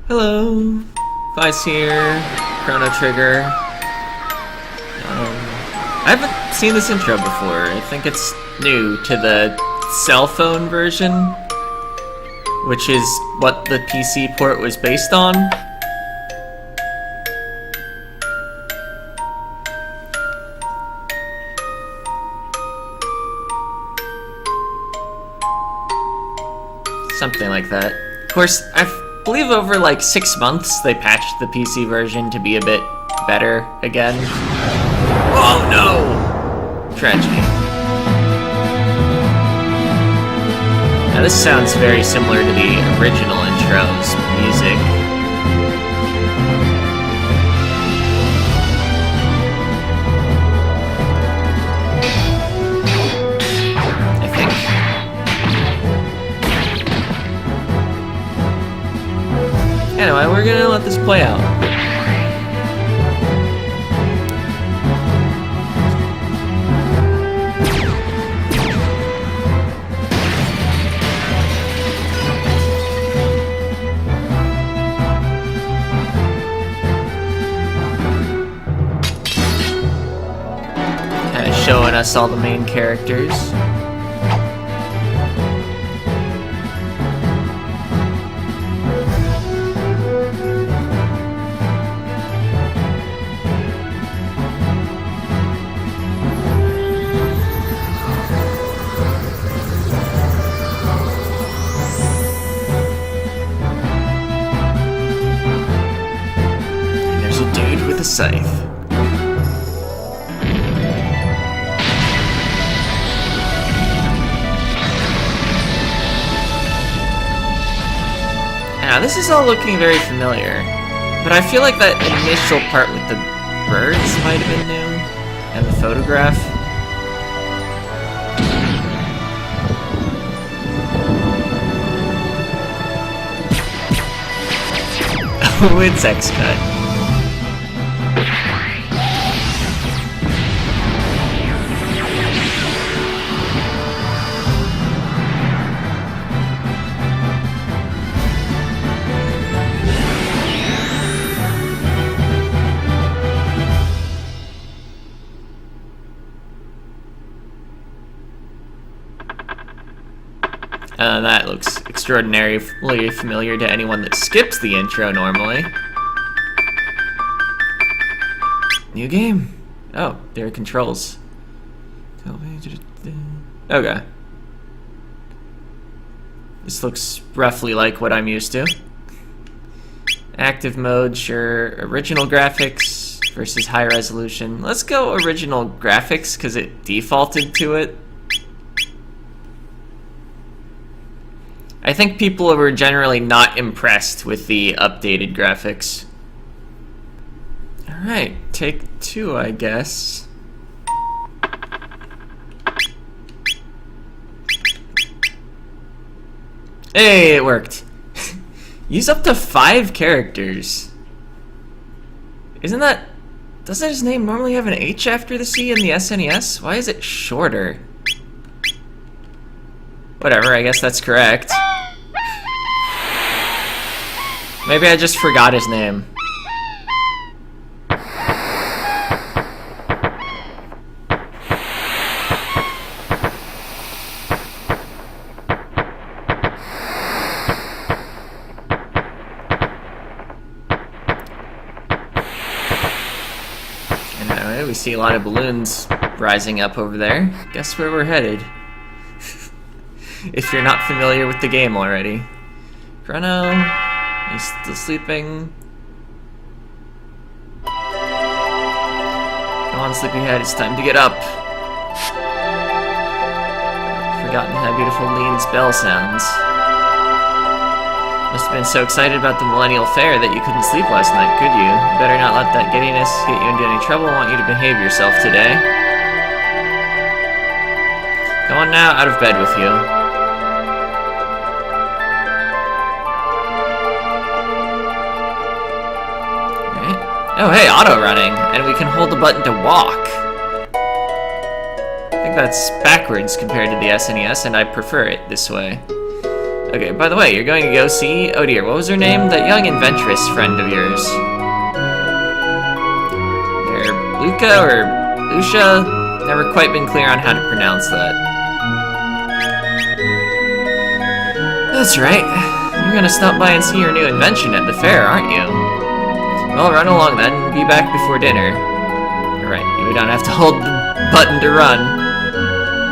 Hello, Vice here, Chrono Trigger. I haven't seen this intro before. I think it's new to the cell phone version, which is what the PC port was based on. Something like that. Of course, I believe over like 6 months they patched the PC version to be a bit better again. Oh no! Tragedy. Now this sounds very similar to the original intro's music. I think. Anyway, we're gonna let this play out. Kinda showing us all the main characters. With a scythe. Now this is all looking very familiar, but I feel like that initial part with the birds might have been new, and the photograph. Oh, it's X-Cut. That looks extraordinarily familiar to anyone that skips the intro normally. New game. Oh, there are controls. Okay. This looks roughly like what I'm used to. Active mode, sure. Original graphics versus high resolution. Let's go original graphics because it defaulted to it. I think people were generally not impressed with the updated graphics. Alright, take 2, I guess. Hey, it worked. Use up to 5 characters. Doesn't his name normally have an H after the C in the SNES? Why is it shorter? Whatever, I guess that's correct. Maybe I just forgot his name. Anyway, we see a lot of balloons rising up over there. Guess where we're headed. If you're not familiar with the game already. Chrono, he's still sleeping. Come on, sleepyhead, it's time to get up. Forgotten how beautiful Lean's bell sounds. Must have been so excited about the Millennial Fair that you couldn't sleep last night, could you? Better not let that giddiness get you into any trouble. I want you to behave yourself today. Come on now, out of bed with you. Oh hey, auto running, and we can hold the button to walk. I think that's backwards compared to the SNES, and I prefer it this way. Okay, Okay, by the way, you're going to go see... Oh dear, what was her name? That young inventress friend of yours. Luca or Lucia? Never quite been clear on how to pronounce that. That's right. You're gonna stop by and see your new invention at the fair, aren't you? Well, run along then. Be back before dinner. Alright, you don't have to hold the button to run.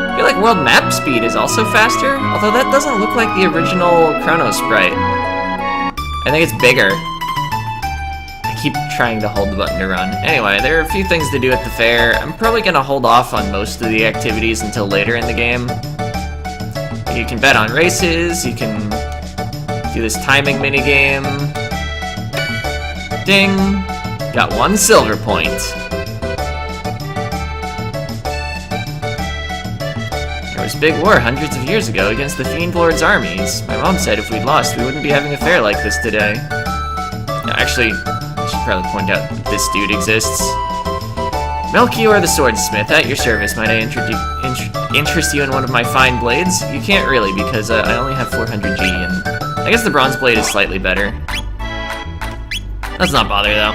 I feel like world map speed is also faster, although that doesn't look like the original Chrono sprite. I think it's bigger. I keep trying to hold the button to run. Anyway, there are a few things to do at the fair. I'm probably gonna hold off on most of the activities until later in the game. You can bet on races, you can do this timing minigame. Ding! Got 1 silver point. There was a big war hundreds of years ago against the Fiend Lord's armies. My mom said if we'd lost, we wouldn't be having a fair like this today. Actually, I should probably point out that this dude exists. Melchior the Swordsmith, at your service. Might I interest you in one of my fine blades? You can't really, because I only have 400 G, and I guess the bronze blade is slightly better. Let's not bother, though.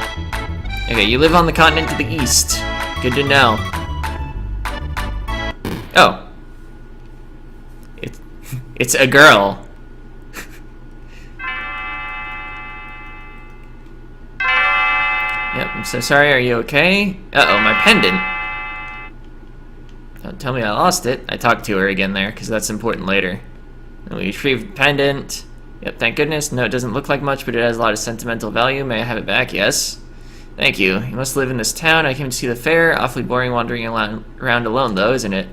Okay, you live on the continent to the east. Good to know. Oh. It's a girl. Yep, I'm so sorry, are you okay? Uh-oh, my pendant. Don't tell me I lost it. I talked to her again there, because that's important later. And we retrieved the pendant. Yep, thank goodness. No, it doesn't look like much, but it has a lot of sentimental value. May I have it back? Yes. Thank you. You must live in this town. I came to see the fair. Awfully boring wandering around alone, though, isn't it?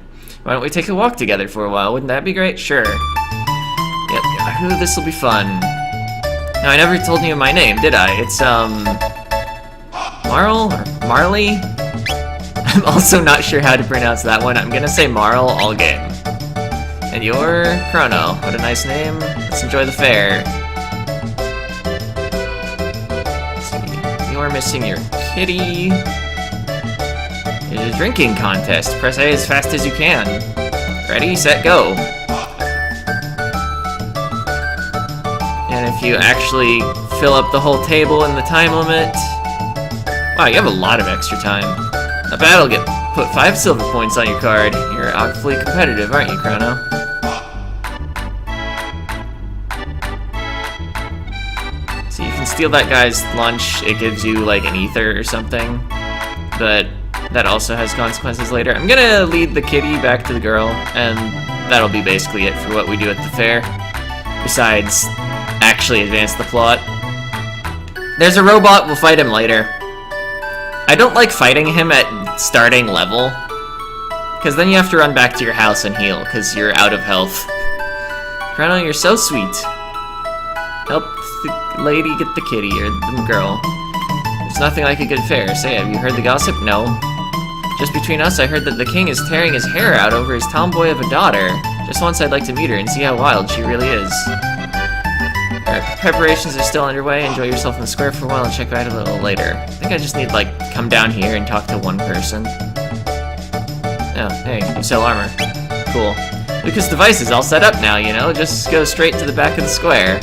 Why don't we take a walk together for a while? Wouldn't that be great? Sure. Yep, Yahoo, this'll be fun. Now, I never told you my name, did I? It's, Marl? Or Marley? I'm also not sure how to pronounce that one. I'm gonna say Marl all game. And you're Chrono. What a nice name. Let's enjoy the fair. Let's see. You're missing your kitty. It's a drinking contest. Press A as fast as you can. Ready, set, go. And if you actually fill up the whole table in the time limit... Wow, you have a lot of extra time. Not bad, I'll put 5 silver points on your card. You're awfully competitive, aren't you, Chrono? So you can steal that guy's lunch. It gives you, like, an ether or something. But that also has consequences later. I'm gonna lead the kitty back to the girl, and that'll be basically it for what we do at the fair. Besides, actually advance the plot. There's a robot, we'll fight him later. I don't like fighting him at starting level, because then you have to run back to your house and heal, because you're out of health. Chrono, you're so sweet. Help the lady get the kitty, or the girl. There's nothing like a good fair. Say, have you heard the gossip? No. Just between us, I heard that the king is tearing his hair out over his tomboy of a daughter. Just once I'd like to meet her and see how wild she really is. Alright, preparations are still underway. Enjoy yourself in the square for a while and check back a little later. I think I just need, like, come down here and talk to one person. Oh, hey, you sell armor. Cool. Lucas' device is all set up now, you know? Just go straight to the back of the square.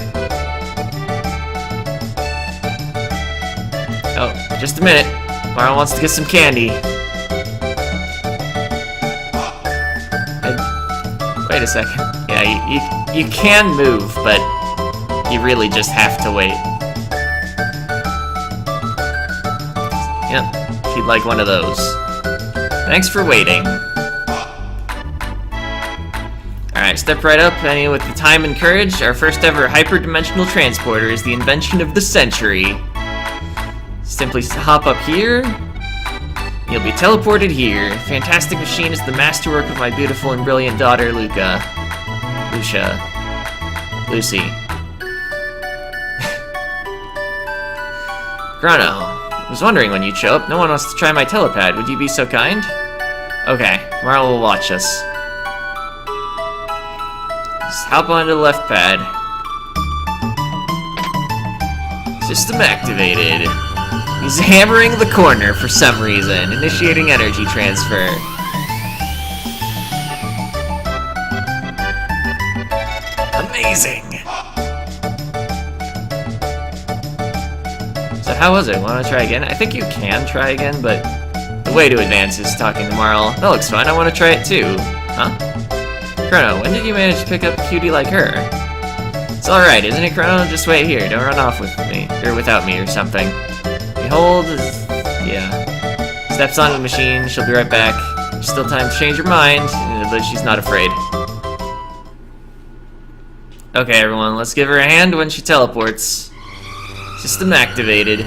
Oh, just a minute. Marlon wants to get some candy. Wait a second. Yeah, you can move, but you really just have to wait. Yep, she'd like one of those. Thanks for waiting. Alright, step right up, and with the time and courage, our first ever hyperdimensional transporter is the invention of the century. Simply hop up here. You'll be teleported here. Fantastic machine is the masterwork of my beautiful and brilliant daughter, Lucia. Lucy. Chrono. I was wondering when you'd show up. No one wants to try my telepad. Would you be so kind? Okay, Marl will watch us. Just hop onto the left pad. System activated. He's hammering the corner for some reason, initiating energy transfer. Amazing! how was it? Want to try again? I think you can try again, but the way to advance is talking to Marl. That looks fun. I want to try it too. Huh? Chrono, when did you manage to pick up a cutie like her? It's alright, isn't it, Chrono? Just wait here. Don't run off with me. Or without me or something. Behold, yeah. Steps onto the machine. She'll be right back. There's still time to change her mind, but she's not afraid. Okay, everyone, let's give her a hand when she teleports. System activated.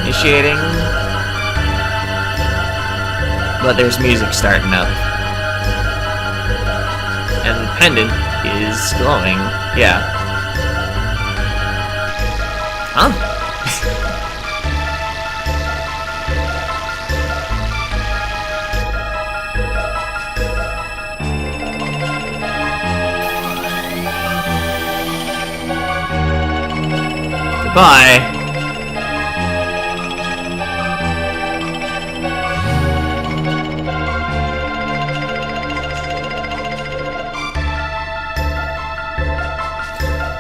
Initiating. But there's music starting up. And the pendant is glowing. Yeah. Huh? Goodbye.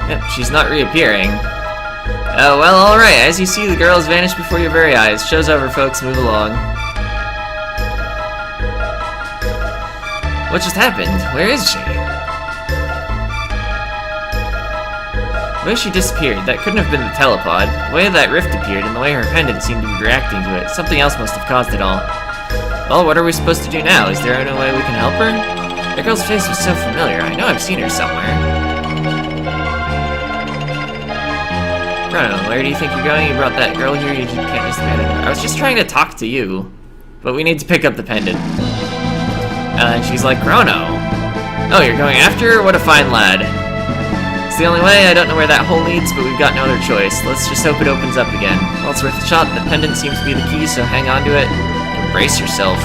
Yep, she's not reappearing. Oh, well, alright. As you see, the girl has vanished before your very eyes. Show's over, folks. Move along. What just happened? Where is she? The way she disappeared, that couldn't have been the telepod. The way that rift appeared and the way her pendant seemed to be reacting to it, something else must have caused it all. Well, what are we supposed to do now? Is there any way we can help her? That girl's face was so familiar. I know I've seen her somewhere. Chrono, where do you think you're going? You brought that girl here, you just can't just manage her. I was just trying to talk to you. But we need to pick up the pendant. And she's like, Chrono. Oh, you're going after her? What a fine lad. It's the only way. I don't know where that hole leads, but we've got no other choice. Let's just hope it opens up again. Well, it's worth a shot. The pendant seems to be the key, so hang on to it. Brace yourself.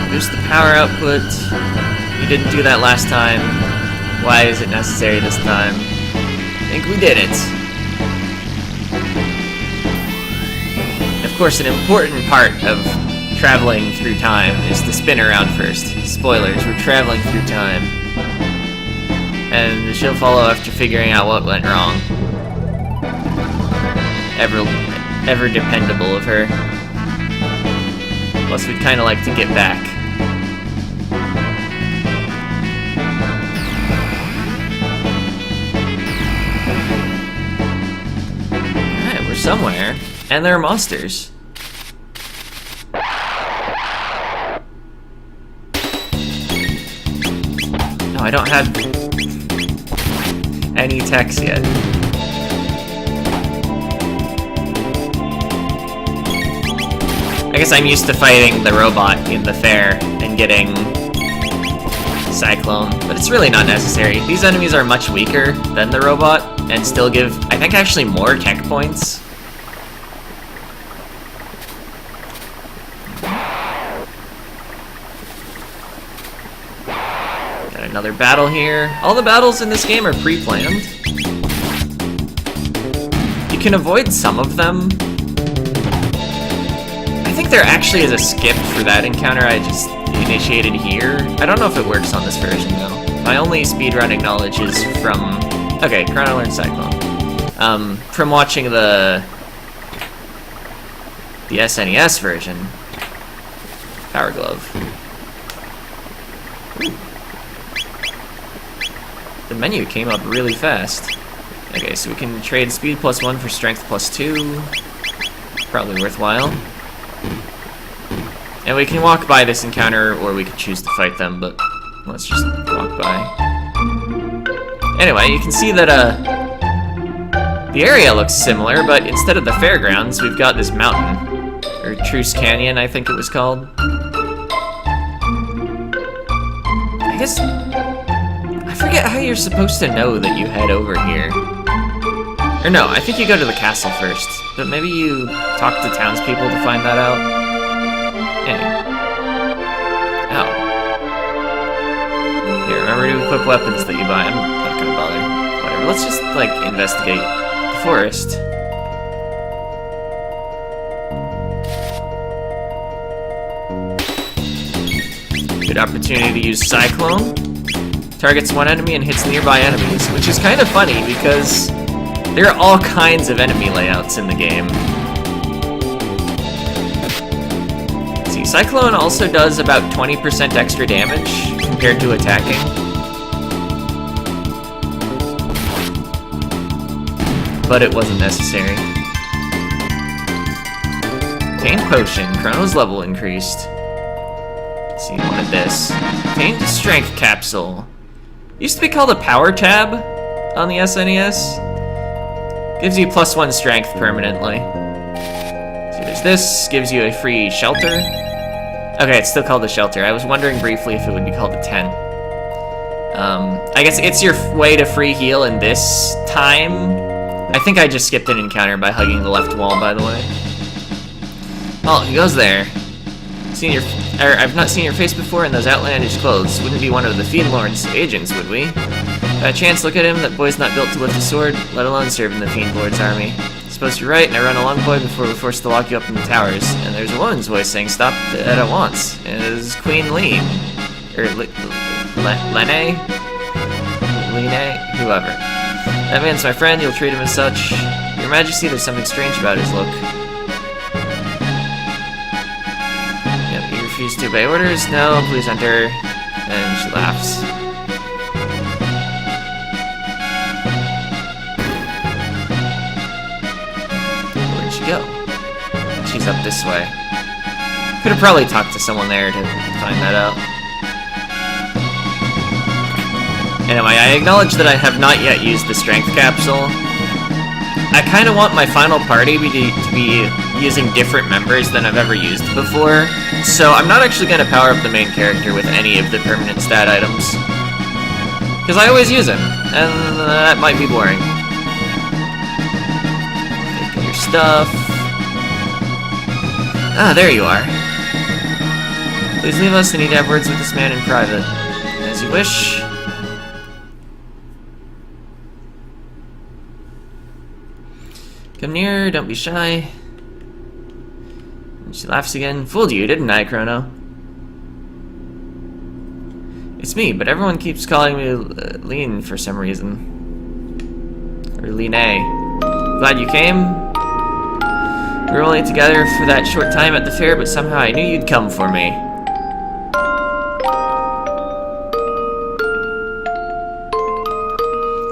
Boost the power output. You didn't do that last time. Why is it necessary this time? I think we did it. Of course, an important part of traveling through time is to spin around first. Spoilers, we're traveling through time. And she'll follow after figuring out what went wrong. Ever dependable of her. Plus, we'd kind of like to get back. Alright, we're somewhere. And there are monsters. No, I don't have any techs yet. I guess I'm used to fighting the robot in the fair and getting Cyclone, but it's really not necessary. These enemies are much weaker than the robot and still give, I think, actually more tech points. Got another battle here. All the battles in this game are pre-planned. You can avoid some of them. I think there actually is a skip for that encounter I just initiated here. I don't know if it works on this version though. My only speedrunning knowledge is from... Okay, Chrono learned Cyclone. From watching the SNES version. Power Glove. Ooh. The menu came up really fast. Okay, so we can trade speed +1 for strength +2. Probably worthwhile. And we can walk by this encounter, or we could choose to fight them, but let's just walk by. Anyway, you can see that the area looks similar, but instead of the fairgrounds, we've got this mountain. Or Truce Canyon, I think it was called. I guess... I forget how you're supposed to know that you head over here. Or no, I think you go to the castle first. But maybe you talk to townspeople to find that out. Anyway. Oh. Here, remember to equip weapons that you buy. I'm not gonna bother. Whatever, let's just, like, investigate the forest. Good opportunity to use Cyclone. Targets one enemy and hits nearby enemies, which is kind of funny because there are all kinds of enemy layouts in the game. Let's see, Cyclone also does about 20% extra damage compared to attacking. But it wasn't necessary. Obtained potion. Chrono's level increased. Let's see, wanted this. Obtained strength capsule. Used to be called a power tab on the SNES. Gives you +1 strength permanently. See, there's this. Gives you a free shelter. Okay, it's still called a shelter. I was wondering briefly if it would be called a tent. I guess it's your way to free heal in this time. I think I just skipped an encounter by hugging the left wall, by the way. Oh, he goes there. I've not seen your face before in those outlandish clothes. Wouldn't be one of the Fiend Lord's agents, would we? By chance, look at him. That boy's not built to lift a sword, let alone serve in the Fiend Lord's army. Suppose you're right, and I run along, boy, before we're forced to lock you up in the towers. And there's a woman's voice saying, "Stop at once." It is Queen Lean. Or Lene? Whoever. That man's my friend, you'll treat him as such. Your Majesty, there's something strange about his look. Yep, you refuse to obey orders? No, please enter. And she laughs. Where'd she go? She's up this way. Could have probably talked to someone there to find that out. Anyway, I acknowledge that I have not yet used the strength capsule. I kind of want my final party to be using different members than I've ever used before, so I'm not actually going to power up the main character with any of the permanent stat items. Because I always use them, and that might be boring. Take your stuff. Ah, there you are. Please leave us, I need to have words with this man in private. As you wish. Come near, don't be shy. And she laughs again. Fooled you, didn't I, Chrono? It's me, but everyone keeps calling me Lean for some reason. Or Line. Glad you came. We were only together for that short time at the fair, but somehow I knew you'd come for me.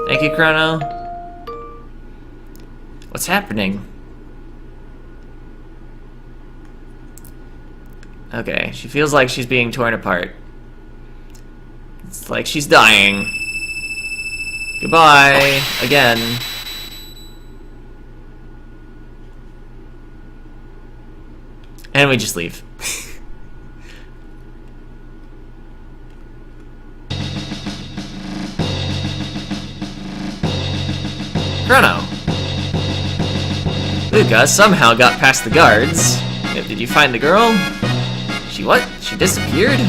Thank you, Chrono. What's happening? Okay, she feels like she's being torn apart. It's like she's dying. Goodbye, again. And we just leave. Chrono. Luca somehow got past the guards. Yep, did you find the girl? She what? She disappeared?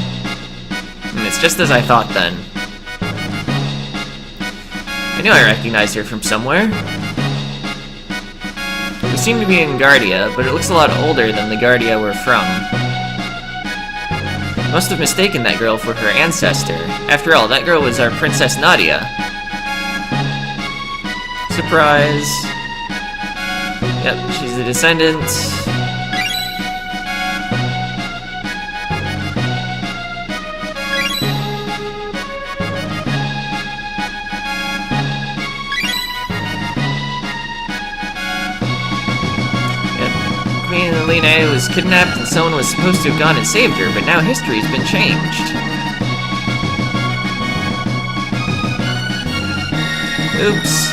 It's just as I thought then. I knew I recognized her from somewhere. We seem to be in Guardia, but it looks a lot older than the Guardia we're from. Must have mistaken that girl for her ancestor. After all, that girl was our Princess Nadia. Surprise. Yep, she's a descendant. Yep. Queen Line was kidnapped and someone was supposed to have gone and saved her, but now history's been changed. Oops.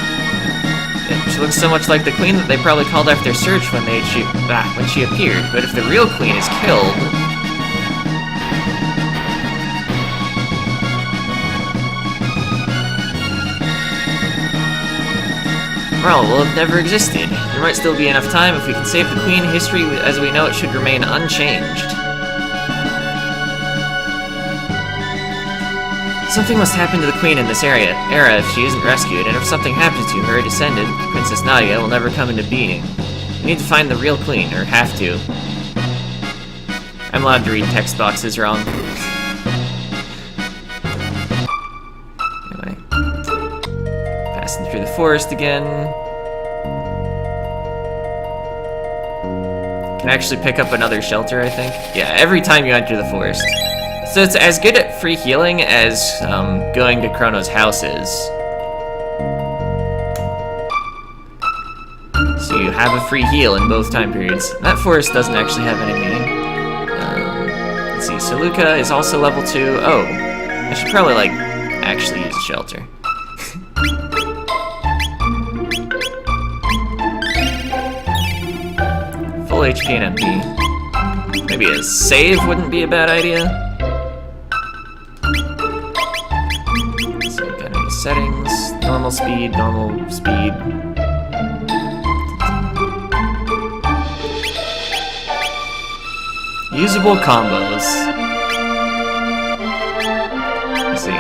She looks so much like the queen that they probably called off their search when she appeared. But if the real queen is killed... Well, will have never existed. There might still be enough time. If we can save the queen, history as we know it should remain unchanged. Something must happen to the queen in this era if she isn't rescued, and if something happens to her descendant, Princess Nadia will never come into being. We need to find the real queen, or have to. I'm allowed to read text boxes wrong. through the forest again. Can actually pick up another shelter, I think. Yeah, every time you enter the forest. So it's as good at free healing as going to Chrono's house is. So you have a free heal in both time periods. That forest doesn't actually have any meaning. Let's see, so Luca is also level 2. Oh, I should probably, like, actually use a shelter. Full HP and MP. Maybe a save wouldn't be a bad idea. So we've got any settings. Normal speed, normal speed. Usable combos. Let's see.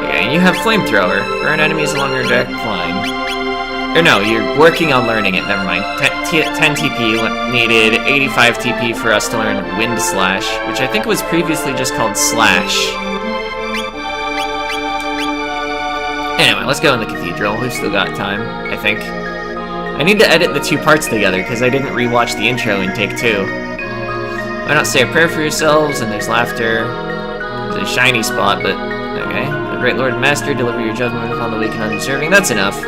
Okay, you have flamethrower. Burn enemies along your direct line. Or no, you're working on learning it. Never mind. 10 TP needed. 85 TP for us to learn Wind Slash, which I think was previously just called Slash. Anyway, let's go in the cathedral. We've still got time, I think. I need to edit the two parts together because I didn't rewatch the intro in take 2. Why not say a prayer for yourselves? And there's laughter. There's a shiny spot, but okay. The great Lord and Master, deliver your judgment upon the weak and undeserving. That's enough.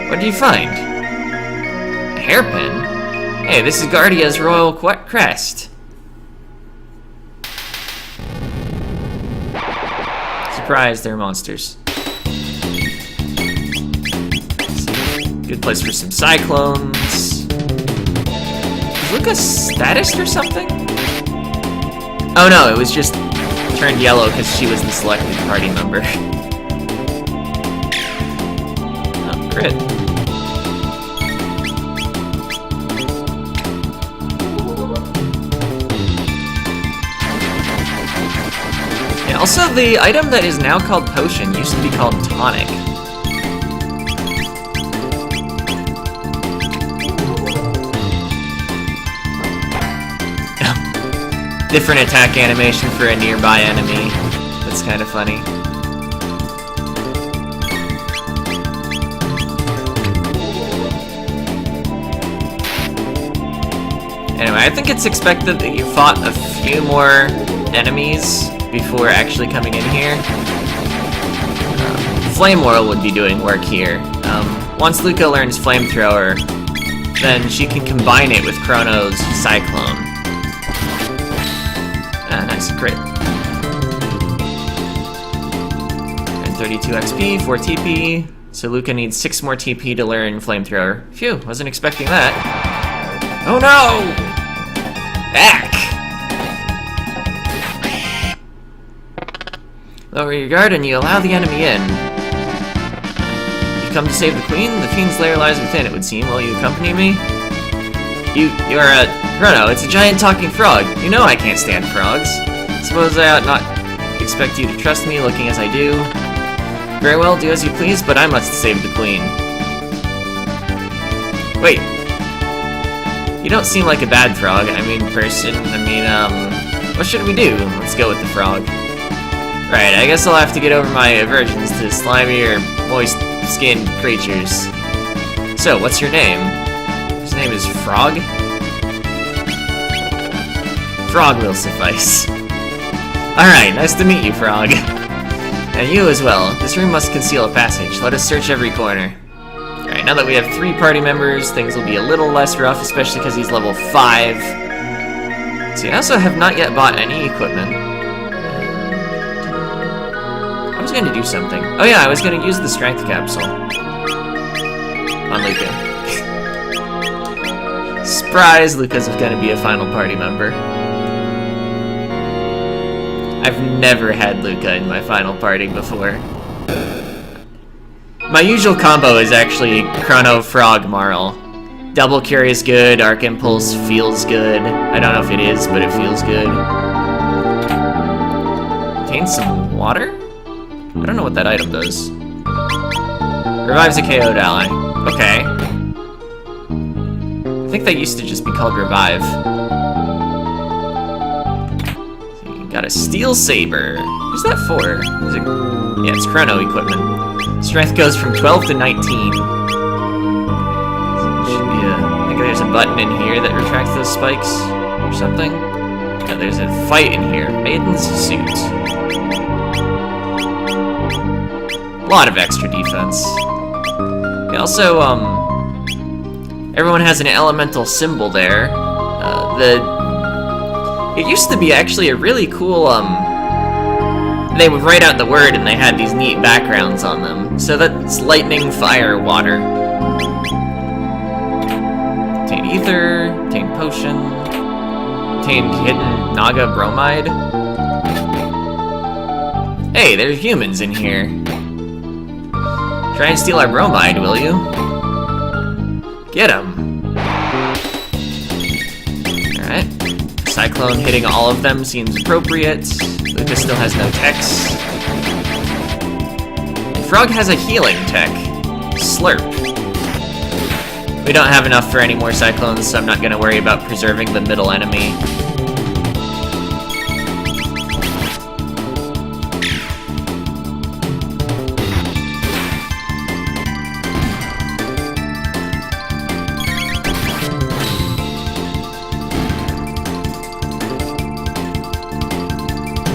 What do you find? A hairpin? Hey, this is Guardia's royal crest. Surprise, they're monsters. Good place for some cyclones. Is Luca statused or something? Oh no, it was just turned yellow because she was the selected party member. Oh, crit. Yeah, also the item that is now called potion used to be called tonic. Different attack animation for a nearby enemy. That's kind of funny. Anyway, I think it's expected that you fought a few more enemies before actually coming in here. Flame Whirl would be doing work here. Once Luca learns Flamethrower, then she can combine it with Chrono's Cyclone. Nice, crit. And 32 XP, 4 TP. So Luca needs 6 more TP to learn Flamethrower. Phew, wasn't expecting that. Oh no! Back! Lower your guard and you allow the enemy in. You've come to save the queen? The fiend's lair lies within, it would seem. Will you accompany me? You're a... Chrono, it's a giant talking frog. You know I can't stand frogs. Suppose I ought not expect you to trust me, looking as I do. Very well, do as you please, but I must save the queen. Wait. You don't seem like a bad frog. I mean, person. What should we do? Let's go with the frog. Right, I guess I'll have to get over my aversions to slimy or moist-skinned creatures. So, what's your name? His name is Frog? Frog will suffice. Alright, nice to meet you, Frog. And you as well. This room must conceal a passage. Let us search every corner. Alright, now that we have 3 party members, things will be a little less rough, especially because he's level 5. See, I also have not yet bought any equipment. I was going to do something. Oh yeah, I was going to use the strength capsule. On Luca. Surprise, Luca's going to be a final party member. I've never had Luca in my final party before. My usual combo is actually Chrono, Frog, Marl. Double Cure is good, Arc Impulse feels good. I don't know if it is, but it feels good. Contains some water? I don't know what that item does. Revives a KO'd ally. Okay. I think that used to just be called Revive. Got a Steel Saber. Who's that for? Is it Yeah, it's Chrono equipment. Strength goes from 12 to 19. Should be I think there's a button in here that retracts those spikes or something. Yeah, there's a fight in here. Maiden's suit. A lot of extra defense. Okay, also, everyone has an elemental symbol there. It used to be actually a really cool, they would write out the word and they had these neat backgrounds on them. So that's lightning, fire, water. Obtain ether, obtain potion, obtain hidden Naga bromide. Hey, there's humans in here. Try and steal our bromide, will you? Get him. Alright. Cyclone hitting all of them seems appropriate. Lucas still has no techs. Frog has a healing tech. Slurp. We don't have enough for any more cyclones, so I'm not gonna worry about preserving the middle enemy.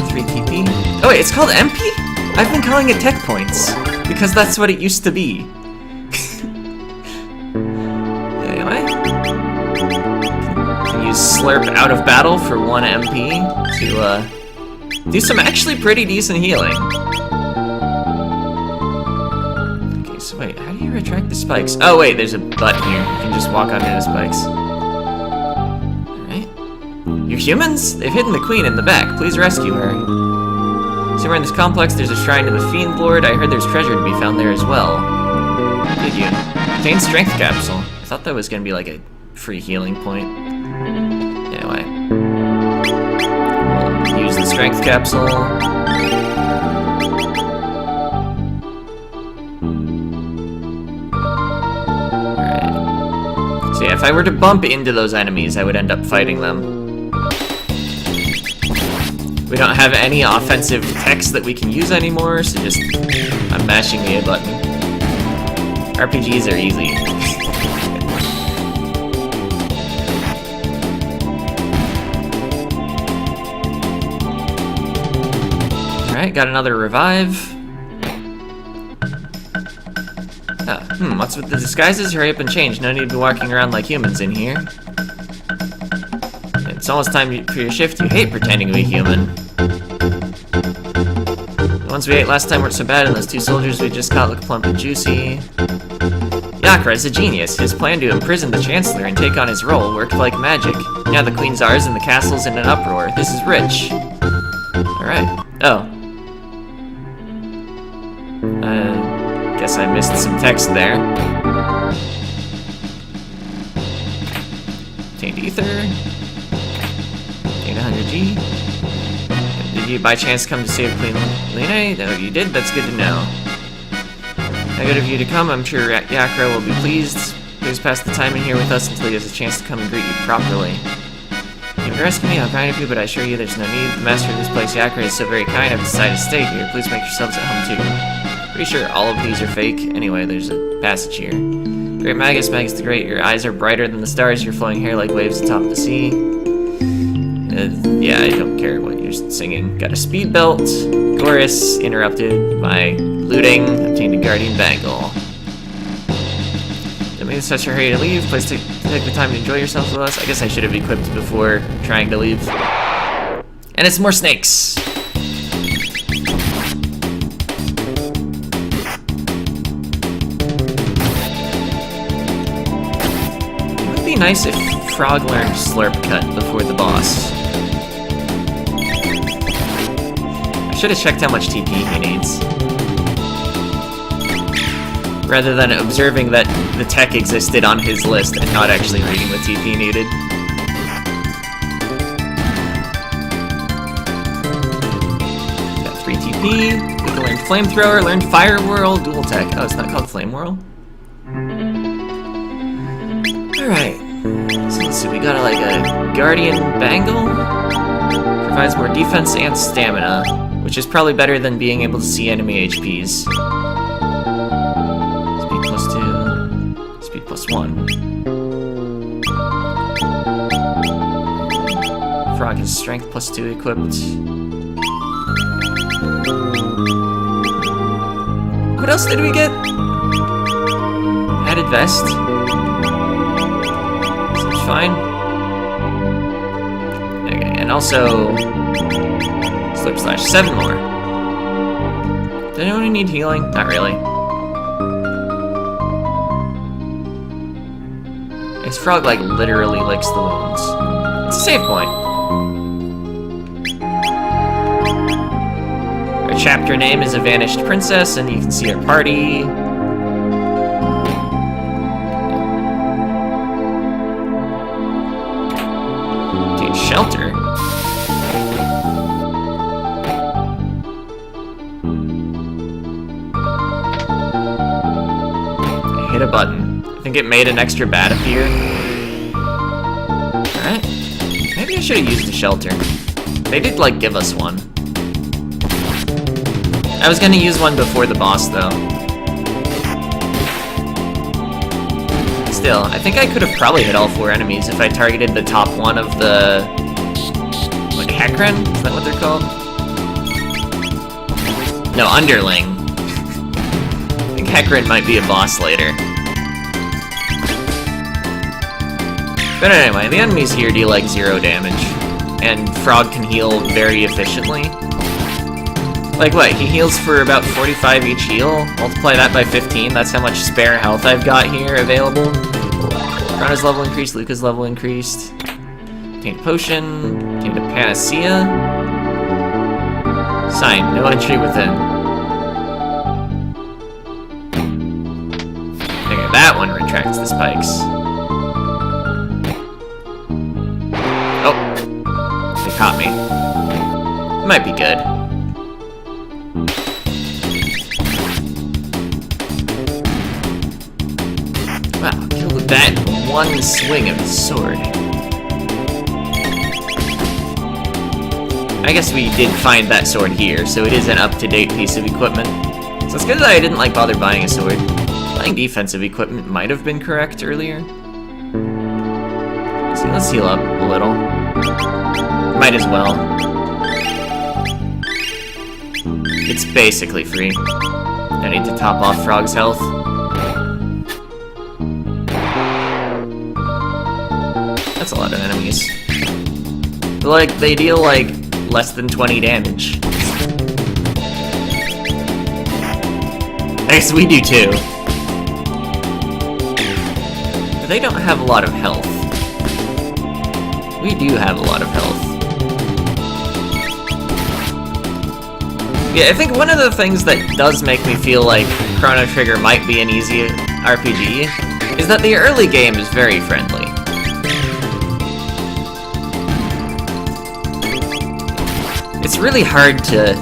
3 TP. Oh wait, it's called MP? I've been calling it tech points, because that's what it used to be. Anyway. Can use Slurp out of battle for 1 MP to do some actually pretty decent healing. Okay, so wait, how do you retract the spikes? Oh wait, there's a button here. You can just walk onto the spikes. Alright. You're humans? They've hidden the queen in the back. Please rescue her. Somewhere in this complex, there's a shrine to the Fiend Lord. I heard there's treasure to be found there as well. Did you? Obtain strength capsule. I thought that was going to be like a free healing point. Anyway. We'll use the strength capsule. Alright. So yeah, if I were to bump into those enemies, I would end up fighting them. We don't have any offensive text that we can use anymore, so just I'm mashing the A button. RPGs are easy. Alright, got another revive. What's with the disguises? Hurry up and change. No need to be walking around like humans in here. It's almost time for your shift. You hate pretending to be human. The ones we ate last time weren't so bad, and those 2 soldiers we just caught look plump and juicy. Yakra is a genius. His plan to imprison the Chancellor and take on his role worked like magic. Now the Queen's ours and the castle's in an uproar. This is rich. Alright. Oh. Guess I missed some text there. Obtained ether. 100G. Did you by chance come to save Queen Lene? No, you did? That's good to know. How good of you to come. I'm sure Yakra will be pleased. Please pass the time in here with us until he has a chance to come and greet you properly. You can rescue me, how kind of you, but I assure you there's no need. The master of this place, Yakra, is so very kind, I've decided to stay here. Please make yourselves at home too. Pretty sure all of these are fake. Anyway, there's a passage here. Great Magus, Magus the Great, your eyes are brighter than the stars, your flowing hair like waves atop the sea. Yeah, I don't care what you're singing. Got a speed belt. Chorus interrupted by looting. Obtained a guardian bangle. Don't make such a hurry to leave. Please take the time to enjoy yourself with us. I guess I should have equipped before trying to leave. And it's more snakes. It would be nice if Frog learned Slurp Cut before the boss. I should have checked how much TP he needs. Rather than observing that the tech existed on his list and not actually reading what TP needed. Got 3 TP. We can learn Flamethrower, learn Fire Whirl, Dual Tech. Oh, it's not called Flame Whirl? Alright. So let's see, we got like a Guardian Bangle. Provides more defense and stamina. which is probably better than being able to see enemy HPs. Speed plus 2, speed plus 1. Frog has strength plus 2 equipped. What else did we get? Added vest. Seems fine. Okay, and also slip slash 7 more. Does anyone need healing? Not really. This frog like literally licks the wounds. It's a save point. Our chapter name is A Vanished Princess, and you can see our party. Dude, shelter. I hit a button. I think it made an extra bat appear. Alright. Maybe I should have used the shelter. They did, like, give us one. I was gonna use one before the boss, though. Still, I think I could have probably hit all 4 enemies if I targeted the top one of the... like, Hecarim? Is that what they're called? No, Underling. I think Hecarim might be a boss later. But anyway, the enemies here deal like 0 damage, and Frog can heal very efficiently. Like what, he heals for about 45 each heal? Multiply that by 15, that's how much spare health I've got here available. Chrono's level increased, Luca's level increased. Obtained a potion, obtained a panacea. Sign, no entry within. Okay, that one retracts the spikes. Caught me. Might be good. Wow, killed with that one swing of his sword. I guess we did find that sword here, so it is an up-to-date piece of equipment. So it's good that I didn't like bother buying a sword. Buying defensive equipment might have been correct earlier. Let's heal up a little. Might as well. It's basically free. I need to top off Frog's health. That's a lot of enemies. But, like, they deal, like, less than 20 damage. I guess we do too. But they don't have a lot of health. We do have a lot of health. Yeah, I think one of the things that does make me feel like Chrono Trigger might be an easy RPG is that the early game is very friendly. It's really hard to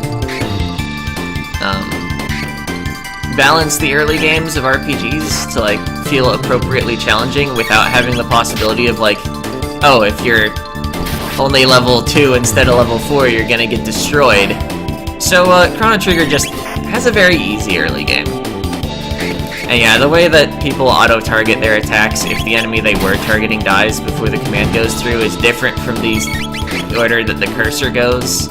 balance the early games of RPGs to like feel appropriately challenging without having the possibility of like, oh, if you're only level 2 instead of level 4, you're gonna get destroyed. So, Chrono Trigger just has a very easy early game. And yeah, the way that people auto-target their attacks if the enemy they were targeting dies before the command goes through is different from the order that the cursor goes.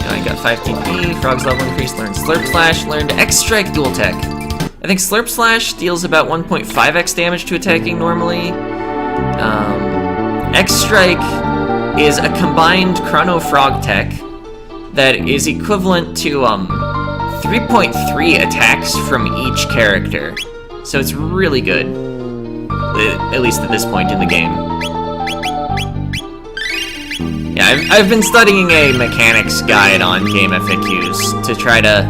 I got 5 TP, Frog's level increased, learned Slurp Slash, learned X-Strike Dual Tech. I think Slurp Slash deals about 1.5x damage to attacking normally. X-Strike is a combined Chrono Frog tech that is equivalent to 3.3 attacks from each character. So it's really good, at least at this point in the game. Yeah, I've been studying a mechanics guide on game FAQs to try to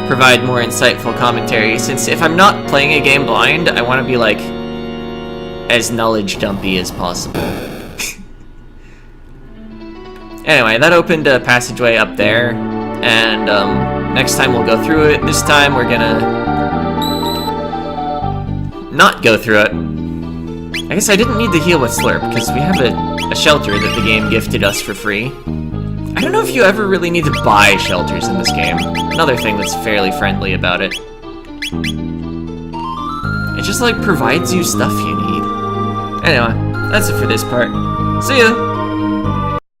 provide more insightful commentary, since if I'm not playing a game blind, I want to be, like, as knowledge dumpy as possible. Anyway, that opened a passageway up there, and next time we'll go through it. This time we're gonna not go through it. I guess I didn't need to heal with Slurp, because we have a shelter that the game gifted us for free. I don't know if you ever really need to buy shelters in this game. Another thing that's fairly friendly about it. It just, like, provides you stuff you need. Anyway, that's it for this part. See ya!